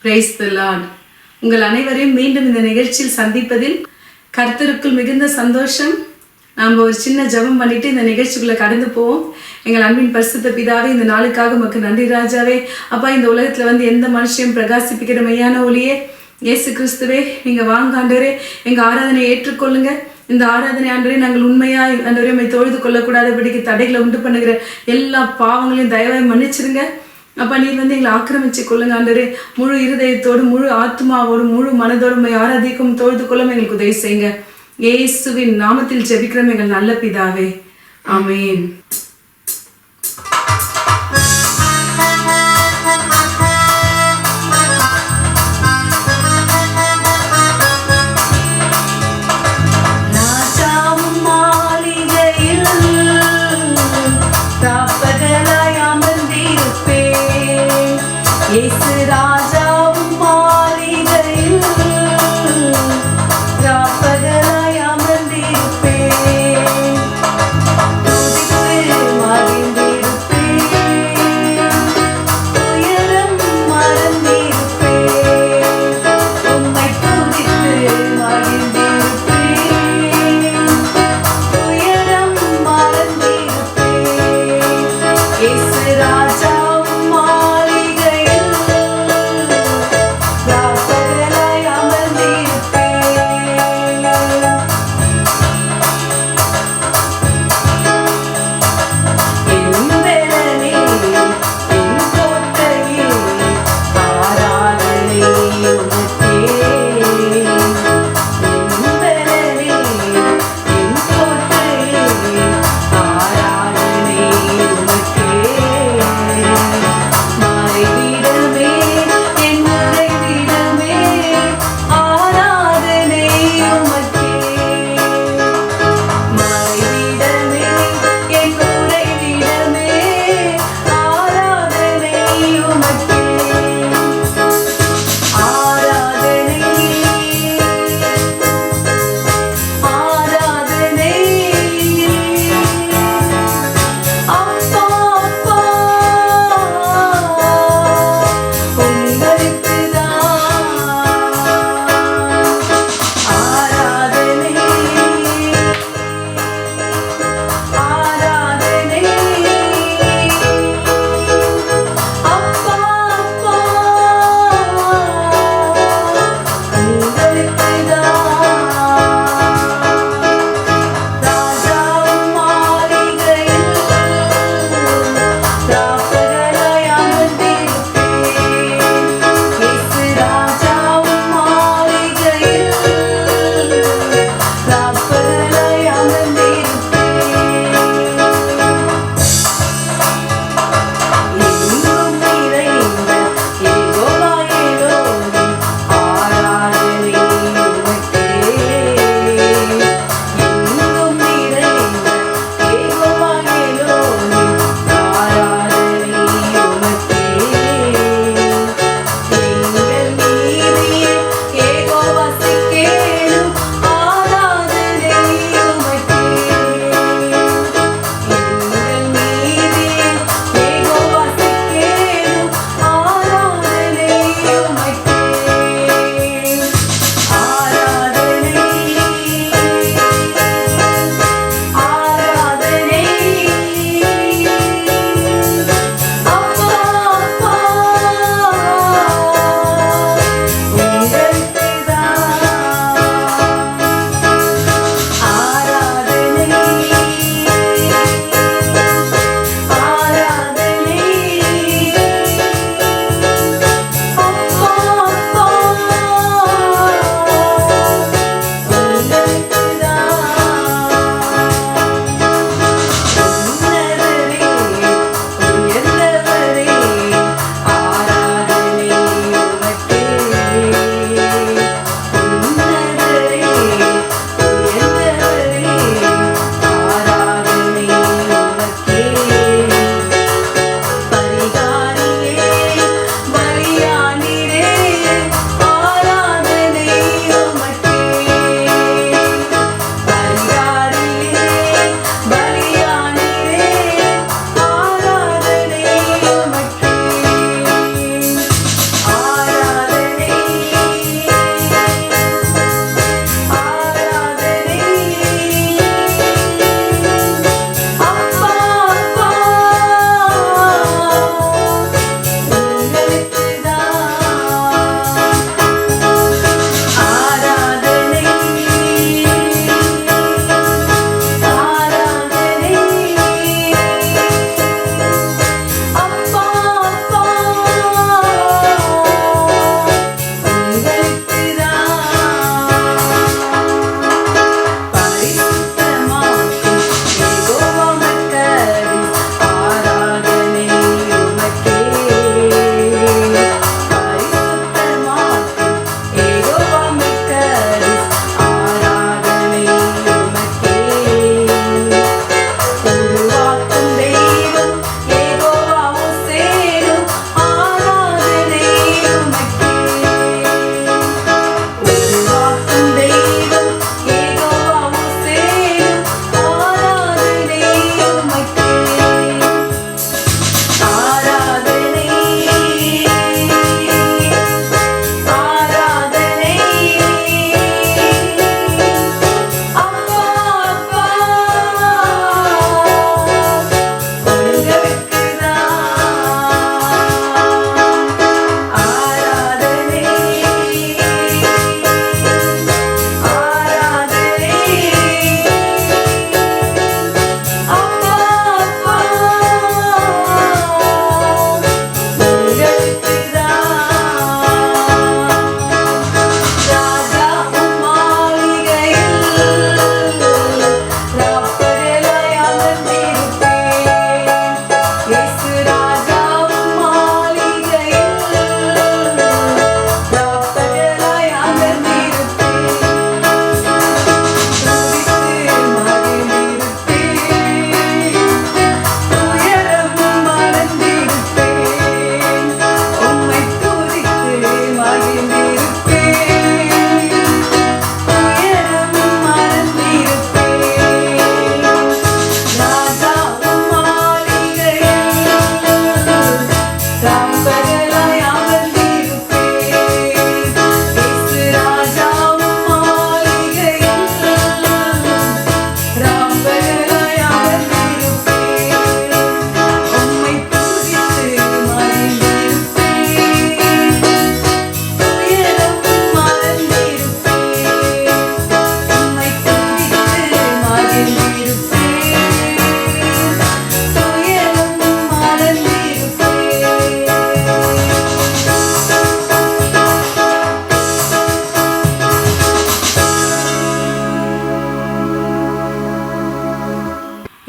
Praise the Lord. உங்கள் அனைவரையும் மீண்டும் இந்த நிகழ்ச்சியில் சந்திப்பதில் கர்த்தருக்குள் மிகுந்த சந்தோஷம். நாம் ஒரு சின்ன ஜெபம் பண்ணிட்டு இந்த நிகழ்ச்சிக்குள்ள கடந்து போவோம். எங்கள் அன்பின் பரிசுத்த பிதாவே, இந்த நாளுக்காக உமக்கு நன்றி ராஜாவே. அப்பா, இந்த உலகத்துல வந்து எந்த மனுஷையும் பிரகாசிப்பிக்கிற மெய்யான ஒளியே இயேசு கிறிஸ்துவே, நீங்க வாங்க ஆண்டவரே, எங்க ஆராதனையை ஏற்றுக்கொள்ளுங்க. இந்த ஆராதனை ஆண்டவரே நாங்கள் உண்மையாய் ஆண்டவரே உம்மை தொழுது கொள்ளக்கூடாதபடிக்கு தடைகளை உண்டு பண்ணுகிற எல்லா பாவங்களையும் தயவாய் மன்னிச்சிருங்க. அப்பா, நீர் வந்து எங்களை ஆக்கிரமிச்சு கொள்ளுங்க ஆண்டவரே. முழு இருதயத்தோடு, முழு ஆத்மாவோடு, முழு மனதோடு உம்மை ஆராதிக்கும் தொழுது கொள்ளும் எங்களுக்கு உதவி செய்யுங்க. இயேசுவின் நாமத்தில் ஜெபிக்கிறோம் எங்கள் நல்ல பிதாவே, ஆமென். இயேசு ராஜாவும் மாளிகையில் ராப்பகலாய் அமர்ந்திருப்பேன். துதி துதி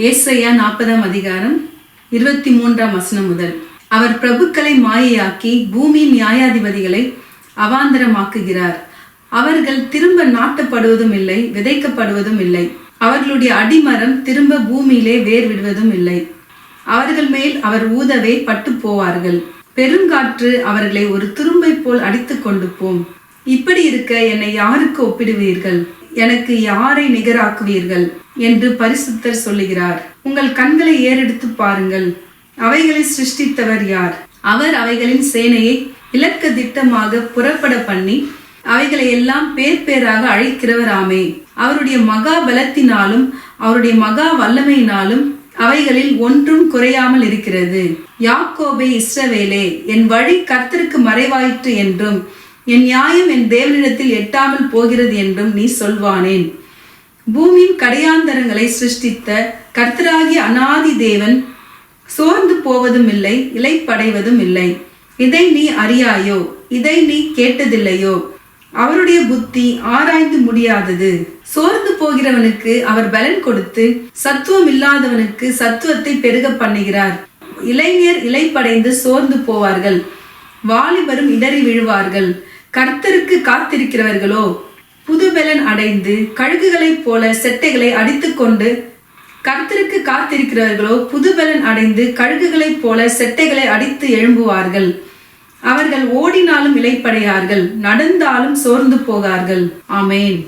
ஏசாயா 40 அதிகாரம் 23 முதல். அவர் பிரபுக்களை மாயையாக்கி பூமியின் நியாயாதிபதிகளை அவாந்தரமாக்குகிறார். அவர்கள் திரும்ப நாட்டப்படுவதும் இல்லை, விதைக்கப்படுவதும் இல்லை. அவர்களுடைய அடிமரம் திரும்ப பூமியிலே வேர் விடுவதும் இல்லை. அவர்கள் மேல் அவர் ஊதவே பட்டு போவார்கள். பெருங்காற்று அவர்களை ஒரு துரும்பை போல் அடித்து கொண்டு போம். இப்படி இருக்க என்னை யாருக்கு ஒப்பிடுவீர்கள்? எனக்கு யாரை நிகராக்குவீர்கள் என்று பரிசுத்தர் சொல்லுகிறார். உங்கள் கண்களை ஏறெடுத்து பாருங்கள். அவைகளை சிருஷ்டித்தவர் யார்? அவர் அவைகளின் சேனையை இலக்க திட்டமாக புறப்பட பண்ணி அவைகளை எல்லாம் பேர் பேராக அழைக்கிறவராமே. அவருடைய மகா பலத்தினாலும் அவருடைய மகா வல்லமையினாலும் அவைகளில் ஒன்றும் குறையாமல் இருக்கிறது. யாக்கோபே, இஸ்ரவேலே, என் வழி கர்த்தருக்கு மறைவாயிற்று என்றும் என் நியாயம் என் தேவனிடத்தில் எட்டாமல் போகிறது என்றும் நீ சொல்வானேன். பூமியின் கடையாந்தரங்களை சிருஷ்டித்த கர்த்தராகிய அநாதி தேவன் சோர்ந்து போவதும் இல்லை, இளைப்படைவதும் இல்லை. இதை நீ அறியாயோ? இதை நீ கேட்டதில்லையோ? அவருடைய புத்தி ஆராய்ந்து முடியாதது. சோர்ந்து போகிறவனுக்கு அவர் பலன் கொடுத்து சத்துவம் இல்லாதவனுக்கு சத்துவத்தை பெருக பண்ணுகிறார். இளைஞர் இளைப்படைந்து சோர்ந்து போவார்கள், வாலிபரும் இடறி விழுவார்கள். கர்த்தருக்கு காத்திருக்கிறவர்களோ புதுபலன் அடைந்து கழுகுகளைப் போல செட்டைகளை அடித்துக்கொண்டு கர்த்தருக்கு காத்திருக்கிறவர்களோ புதுபலன் அடைந்து கழுகுகளைப் போல செட்டைகளை அடித்து எழும்புவார்கள். அவர்கள் ஓடினாலும் இளைப்படையார்கள், நடந்தாலும் சோர்ந்து போகார்கள். ஆமேன்.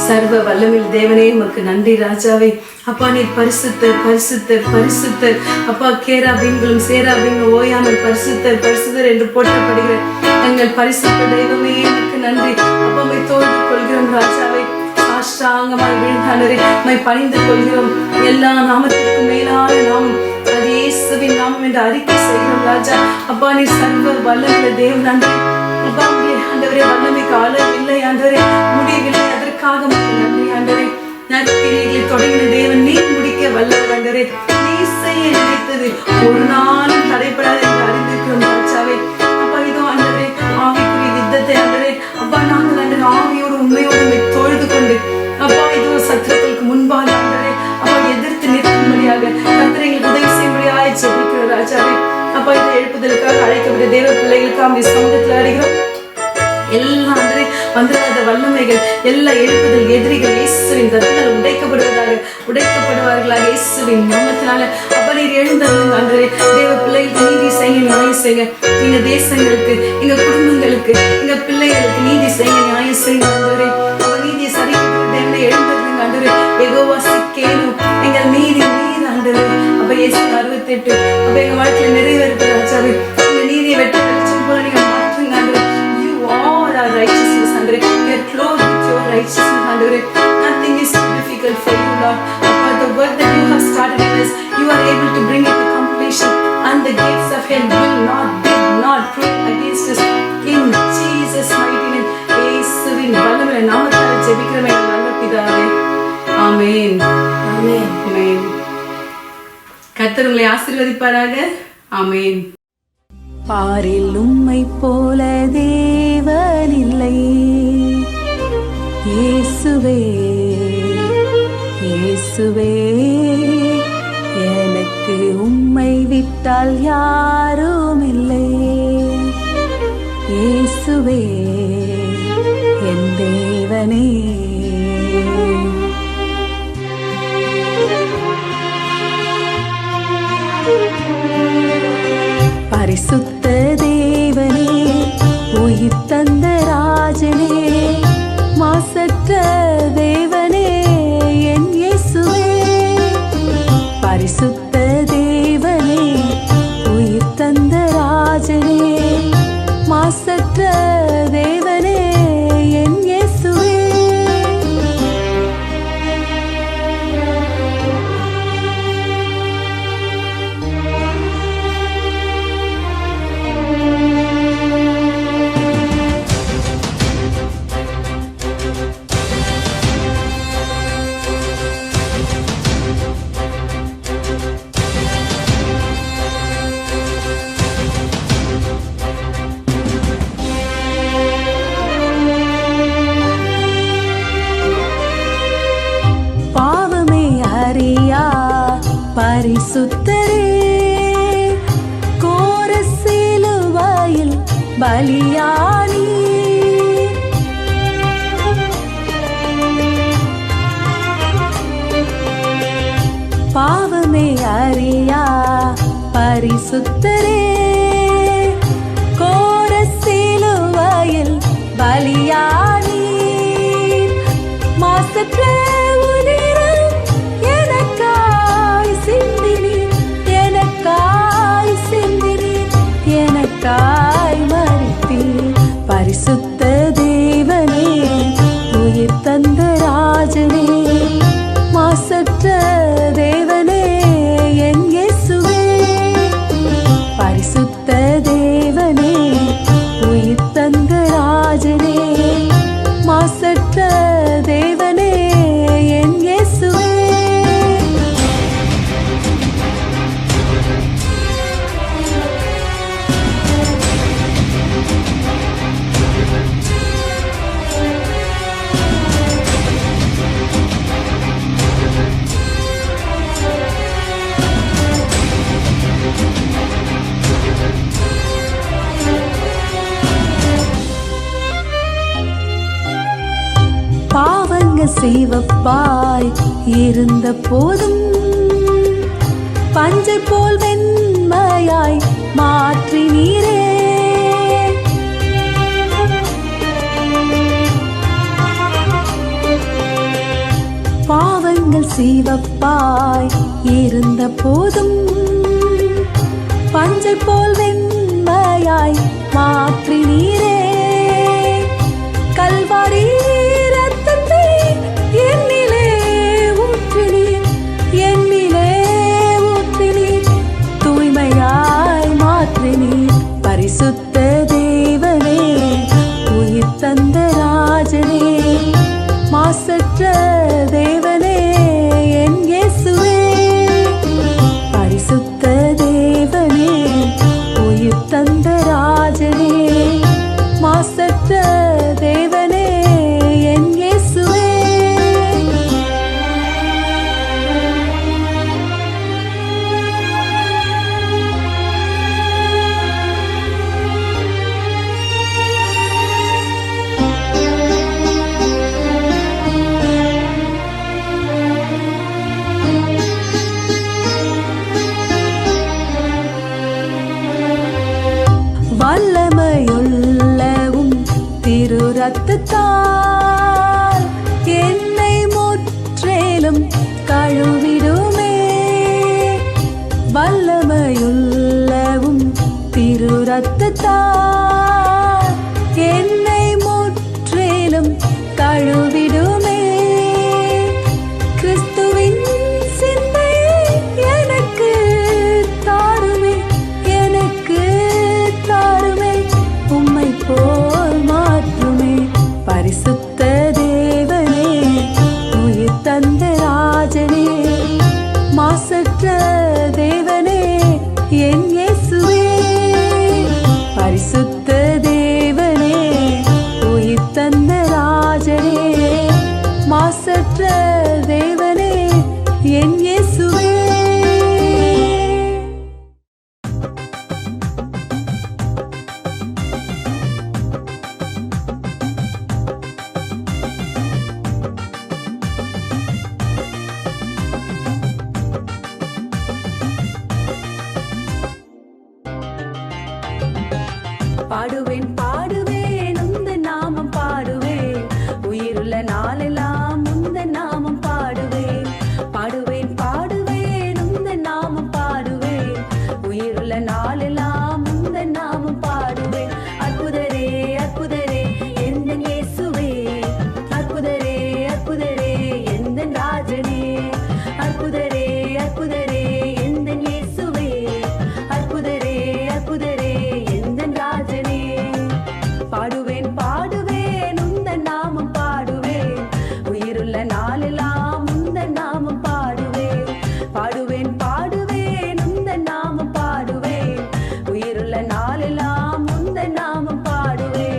சர்வ வல்லமையில் தேவனே உமக்கு நன்றி ராஜாவே. அப்பா நீர் பரிசுத்தர் பரிசுத்தர் பரிசுத்தர். அப்பா கேராபீன்களும் சேராபீன்களும் ஓயாமல் பரிசுத்தர் பரிசுத்தர் என்று போற்றப்படுகிற எங்கள் பரிசுத்த தெய்வமே எனக்கு நன்றி. அப்பா உம்மை தோல்வி கொள்கிறோம் ராஜாவே. சாஷ்டாங்கமாய் விழுந்தாண்டவரே உம்மை பணிந்து கொள்கிறோம். எல்லா நாமத்திற்கும் மேலான நாமம் அது இயேசுவின் நாமம் என்று அறிக்கை செய்கிறோம் ராஜா. அப்பா நீ சர்வ வல்லமையுள்ள தேவன் நன்றி. அப்பா ஆண்டவரே வல்லமைக்கு அளவில்லை ஆண்டவரே, முடிவில்லை. அதற்காக நன்றி ஆண்டவரே. நற்கிரியைகளை தொடங்கின தேவன் நீ முடிக்க வல்லவர் ஆண்டவரே. நீ செய்ய நினைத்தது ஒரு நாளும் தடைப்படாது என்று அறிந்திருக்கிறோம் ராஜாவே. அப்பா இதோ ஆண்டவரே ஆவிக்குரிய யுத்தத்தை ஆண்டவரே அப்பா நாங்கள் ஆண்டவரே ஆவியோடு உண்மையோடு தொழுது கொண்டு அப்பா இதோ சத்துருக்களுக்கு முன்பாக ஆண்டவரே அப்பா எதிர்த்து நிற்கும்படியாக கர்த்தர் எங்களுக்கு உதவி செய்யும்படியாக ஜெபிக்கிறோம் ராஜாவே. அப்பா இதை எழுப்புதலுக்காக அழைக்கப்பட்ட தேவ பிள்ளைகளுக்காக அந்த சமூகத்தில் அறிகிறோம். எல்லா ஆண்டவரே வந்திராத வல்லமைகள் எல்லா எழுப்புதல் எதிரிகள் இயேசுவின் ரத்தத்தால் உடைக்கப்படுவார்களாக இயேசுவின் நாமத்தினால. அப்ப நீர் எழுந்தருளுங்க ஆண்டவரே. தேவ பிள்ளைகளுக்கு நீதி செய்ய நியாயம் செய்ய, எங்க தேசங்களுக்கு எங்க குடும்பங்களுக்கு எங்க பிள்ளைகளுக்கு நீதி செய்ய நியாயம் செய்ய ஆண்டவரே. அப்ப நீதியை சரிக்கிற தேவனை எழுந்தருளுங்க ஆண்டவரே. யெகோவா சிக்கேனு எங்கள் நீதி நீர் ஆண்டவரே. அப்ப இயேசு 68 அப்ப எங்க வாழ்க்கையில நிறைவேறுகிற ராஜாவே. இந்த நீதியை வெட்ட வெளிச்சம் போல நீங்க மாற்றுங்க ஆண்டவரே. Our righteousness, Andre. We are clothed with your righteousness, Andre. Nothing is too difficult for you, Lord. But the work that you have started in us, you are able to bring it to completion, and the gates of hell did not prevail against us. In Jesus' mighty name, இயேசுவின் வல்லமையுள்ள நாமத்தால் ஜெபிக்கிறோம் எங்கள் நல்ல பிதாவே. ஆமென். ஆமென். ஆமென். கர்த்தர் உங்களை ஆசீர்வதிப்பாராக. ஆமென். பாரில் உம்மை போல தேவனில்லை இயேசுவே இயேசுவே, எனக்கு உம்மை விட்டால் யாரும் இல்லை இயேசுவே என் தேவனே. பரிசுத்த தேவனே, உயிர் தந்த ராஜனே, மாசற்ற தேவனே என் இயேசுவே. பரிசுத்த தேவனே, உயிர் தந்த ராஜனே, மாசற்ற தேவனே என் இயேசுவே. பரிசுத்தரே, கோர சிலுவையில் பலியானி, பாவமே அறியா பரிசுத்தரே, கோர சிலுவையில் பலியானி, மாசற்ற எனக்காய் மரித்தீர். பரிசுத்த தேவனே, உயிர் தந்த ராஜனே, மாசற்ற தேவனே என் இயேசுவே. பரிசுத்த தேவனே, உயிர் தந்த ராஜனே, மாசற்ற தேவனே என் இயேசுவே. பாவங்க சிவப்பாய் இருந்த போதும் பஞ்சை போல் வெண்மையாய் மாற்றினீரே. சிவப்பாய் இருந்த போதும் பஞ்சை போல் வெண்மையாய் மாற்றினீரே. கல்வாரி இரத்தத்தை என்னிலே ஊற்றினீர், என்னிலே ஊற்றினீர், தூய்மையாய் மாற்றினீர். பரிசுத்த தேவனே, உயிர் தந்த ராஜனே, மாசற்ற தேவனே என் இயேசுவே. பரிசுத்த தேவனே, உயிர் தந்த ராஜனே, மாசற்ற தேவனே என் இயேசுவே. வல்லமையுள்ளவும் திரு ரத்தத்தால் என்னை முற்றிலும் கழுவிடுமே. வல்லமையுள்ளவும் திரு ரத்தத்தால் என்னை முற்றிலும் கழுவிடுமே. கிறிஸ்துவின் சிந்தை எனக்கு தாருமே, எனக்கு தாருமே, உம்மை போல் மாற்றுமே. பரிசுத்த தேவனே, உயிர் தந்த ராஜனே, மாசற்ற தேவனே என் இயேசுவே. பரிசுத்த தேவனே, உயிர் தந்த ராஜனே, மாசற்ற தேவனே என் இயேசுவே. பாடுவேன் பாடுவேன் உந்தன் நாமம் பாடுவேன், உயிருள்ள நாளெல்லாம் உந்தன் நாமம் பாடுவேன். பாடுவேன் பாடுவேன் உந்தன் நாமம் பாடுவேன், உயிருள்ள நாளெல்லாம் உந்தன் நாமம் பாடுவேன். அற்புதரே அற்புதரே எந்தன் இயேசுவே, அற்புதரே அற்புதரே எந்தன் ராஜனே, அற்புதரே அற்புதரே எந்தன் இயேசுவே, அற்புதரே அற்புதரே எந்தன் ராஜனே. பாடுவேன் பாடுவேன் உந்தன் நாமம் பாடுவேன், உயிருள்ள நாளெல்லாம் உந்தன் நாமம் பாடுவேன். பாடுவேன் பாடுவேன் உந்தன் நாமம் பாடுவேன், உயிருள்ள நாளெல்லாம் உந்தன் நாமம் பாடுவேன்.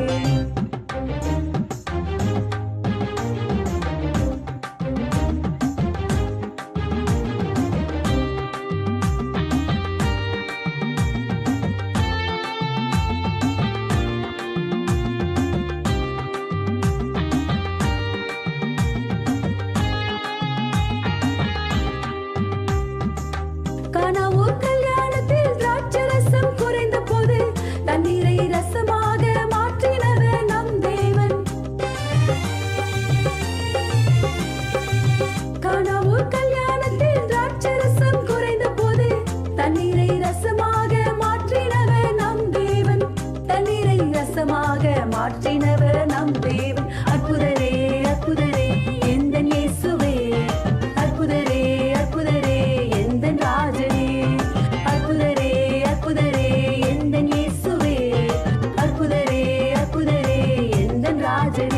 கனவூர் கல்யாணத்தில் திராட்சரசம் குறைந்த போது தண்ணீரை ரசமாக மாற்றினவர் நம் தேவன். கனவூர் கல்யாணத்தில் திராட்சரசம் குறைந்த போது தண்ணீரை ரசமாக மாற்றினவர் நம் தேவன், தண்ணீரை ரசமாக மாற்றினவர் நம் தேவன். அற்புதரே அற்புதரே எந்தன் இயேசுவே, அற்புதரே அற்புதரே எந்தன் ராஜனே, அற்புதரே அற்புதரே எந்தன் இயேசுவே, அற்புதரே அற்புதரே எந்தன் ராஜனே.